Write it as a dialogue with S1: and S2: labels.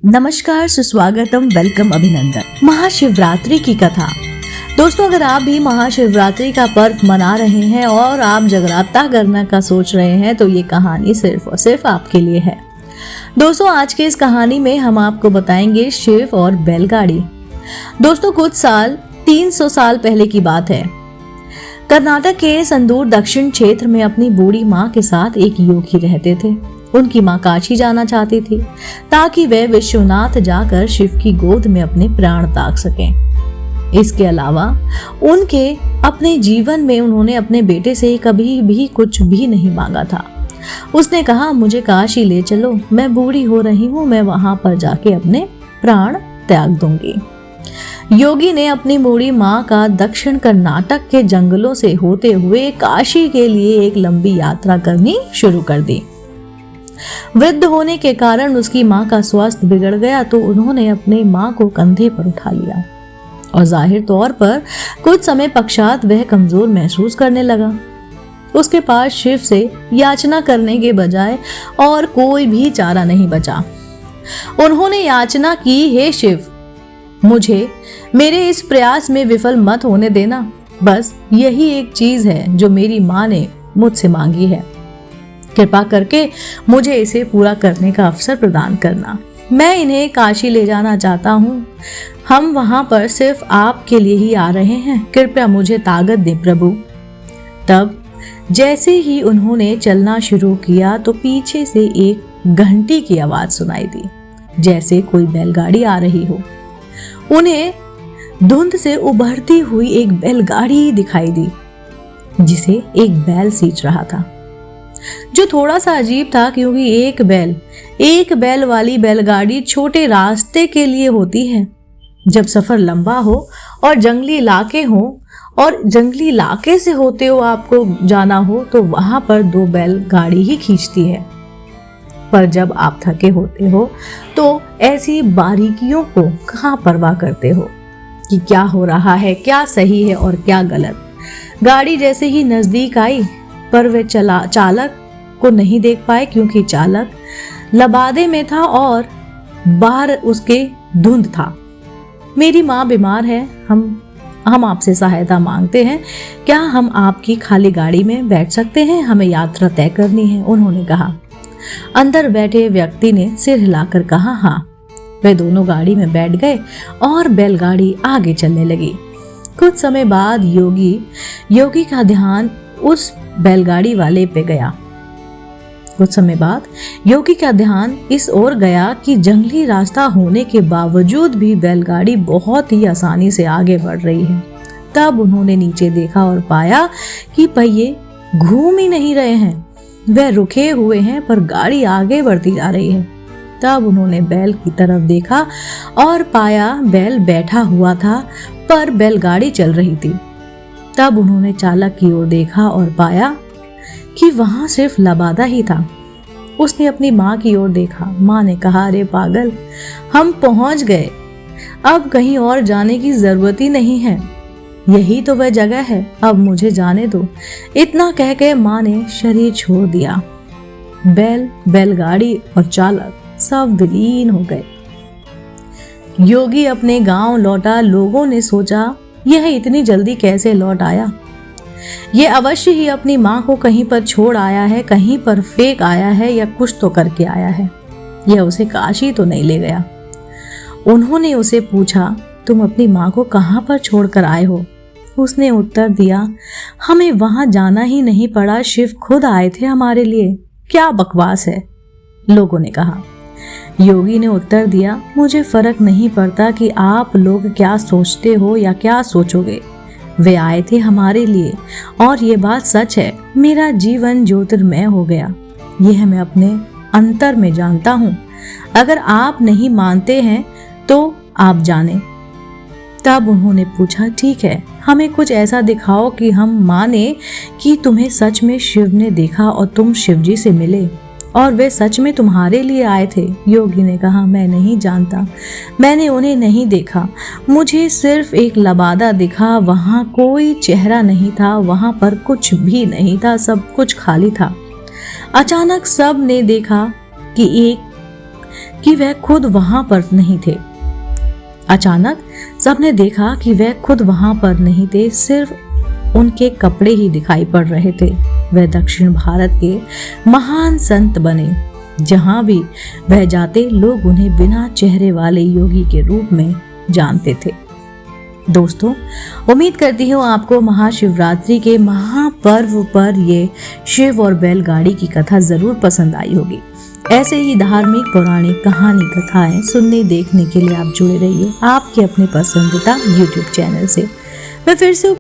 S1: नमस्कार, सुस्वागतम, वेलकम, अभिनंदन। महाशिवरात्रि की कथा। दोस्तों, अगर आप भी महाशिवरात्रि का पर्व मना रहे हैं और आप जगराता करने का सोच रहे हैं तो ये कहानी सिर्फ और सिर्फ आपके लिए है। दोस्तों, आज के इस कहानी में हम आपको बताएंगे शिव और बैलगाड़ी। दोस्तों, कुछ 300 साल पहले की बात है। कर्नाटक के संदूर दक्षिण क्षेत्र में अपनी बूढ़ी माँ के साथ एक योगी रहते थे। उनकी माँ काशी जाना चाहती थी ताकि वे विश्वनाथ जाकर शिव की गोद में अपने प्राण त्याग सकें। इसके अलावा उनके अपने जीवन में उन्होंने अपने बेटे से कभी भी कुछ भी नहीं मांगा था। उसने कहा, मुझे काशी ले चलो, मैं बूढ़ी हो रही हूँ, मैं वहां पर जाके अपने प्राण त्याग दूंगी। योगी ने अपनी बूढ़ी माँ का दक्षिण कर्नाटक के जंगलों से होते हुए काशी के लिए एक लंबी यात्रा करनी शुरू कर दी। वृद्ध होने के कारण उसकी माँ का स्वास्थ्य बिगड़ गया तो उन्होंने अपनी माँ को कंधे पर उठा लिया और जाहिर तौर पर कुछ समय पश्चात वह कमजोर महसूस करने लगा। उसके पास शिव से याचना करने के बजाय और कोई भी चारा नहीं बचा। उन्होंने याचना की, हे शिव, मुझे मेरे इस प्रयास में विफल मत होने देना। बस यही एक चीज है जो मेरी माँ ने मुझसे मांगी है। कृपा करके मुझे इसे पूरा करने का अवसर प्रदान करना। मैं इन्हें काशी ले जाना चाहता हूँ। हम वहां पर सिर्फ आपके लिए ही आ रहे हैं। कृपया मुझे ताकत दे प्रभु। तब जैसे ही उन्होंने चलना शुरू किया तो पीछे से एक घंटी की आवाज सुनाई दी, जैसे कोई बैलगाड़ी आ रही हो। उन्हें धुंध से उभरती हुई एक बैलगाड़ी दिखाई दी जिसे एक बैल सींच रहा था, जो थोड़ा सा अजीब था क्योंकि एक बैल वाली बैलगाड़ी छोटे रास्ते के लिए होती है। जब सफर लंबा हो और जंगली इलाके हो और जंगली इलाके से होते हो आपको जाना हो तो वहां पर 2 बैलगाड़ी ही खींचती है। पर जब आप थके होते हो तो ऐसी बारीकियों को कहाँ परवाह करते हो कि क्या हो रहा है, क्या सही है और क्या गलत। गाड़ी जैसे ही नजदीक आई पर वे चालक को नहीं देख पाए क्योंकि चालक लबादे में था और बाहर उसके धुंध था। मेरी माँ बीमार है, हम आपसे सहायता मांगते हैं। क्या हम आपकी खाली गाड़ी में बैठ सकते हैं? हमें यात्रा तय करनी है, उन्होंने कहा। अंदर बैठे व्यक्ति ने सिर हिलाकर कहा, हाँ। वे दोनों गाड़ी में बैठ गए और बैलगाड़ी आगे चलने लगी। कुछ समय बाद योगी का ध्यान उस बैलगाड़ी वाले पे गया। कुछ समय बाद योगी का ध्यान इस ओर गया कि जंगली रास्ता होने के बावजूद भी बैलगाड़ी बहुत ही आसानी से आगे बढ़ रही है। तब उन्होंने नीचे देखा और पाया कि पहिए घूम ही नहीं रहे हैं, वे रुके हुए हैं पर गाड़ी आगे बढ़ती जा रही है। तब उन्होंने बैल की तरफ देखा और पाया बैल बैठा हुआ था पर बैलगाड़ी चल रही थी। तब उन्होंने चालक की ओर देखा और पाया कि वहां सिर्फ लबादा ही था। उसने अपनी माँ की ओर देखा। माँ ने कहा, अरे पागल, हम पहुंच गए, अब कहीं और जाने की जरूरत ही नहीं है, यही तो वह जगह है, अब मुझे जाने दो। इतना कह के माँ ने शरीर छोड़ दिया। बैलगाड़ी और चालक सब विलीन हो गए। योगी अपने गांव लौटा। लोगों ने सोचा, यह इतनी जल्दी कैसे लौट आया? ये अवश्य ही अपनी माँ को कहीं पर छोड़ आया है, कहीं पर फेंक आया है या कुछ तो करके आया है। यह उसे काशी तो नहीं ले गया। उन्होंने उसे पूछा, तुम अपनी माँ को कहाँ पर छोड़कर आए हो? उसने उत्तर दिया, हमें वहां जाना ही नहीं पड़ा, शिव खुद आए थे हमारे लिए। क्या बकवास है, लोगों ने कहा। योगी ने उत्तर दिया, मुझे फर्क नहीं पड़ता कि आप लोग क्या सोचते हो या क्या सोचोगे, वे आए थे हमारे लिए और ये बात सच है। मेरा जीवन ज्योतिर्मय हो गया, यह मैं अपने अंतर में जानता हूँ। अगर आप नहीं मानते हैं तो आप जाने। तब उन्होंने पूछा, ठीक है, हमें कुछ ऐसा दिखाओ कि हम माने कि तुम्हें सच में शिव ने देखा और तुम शिवजी से मिले और वे सच में तुम्हारे लिए आए थे। योगी ने कहा, मैं नहीं जानता, मैंने उन्हें नहीं देखा, मुझे सिर्फ एक लबादा दिखा, वहां कोई चेहरा नहीं था, वहां पर कुछ भी नहीं था, सब कुछ खाली था। अचानक सब ने देखा कि एक कि वह खुद वहां पर नहीं थे। अचानक सबने देखा कि वह खुद वहां पर नहीं थे, सिर्फ उनके कपड़े ही दिखाई पड़ रहे थे। वह दक्षिण भारत के महान संत बने। जहां भी वह जाते लोग उन्हें बिना चेहरे वाले योगी के रूप में जानते थे। दोस्तों, उम्मीद करती हूँ आपको महाशिवरात्रि के महापर्व पर ये शिव और बैलगाड़ी की कथा जरूर पसंद आई होगी। ऐसे ही धार्मिक पौराणिक कहानी कथाएं सुनने देखने के लिए आप जुड़े रहिए आपके अपने पसंदीदा YouTube चैनल से। मैं फिर से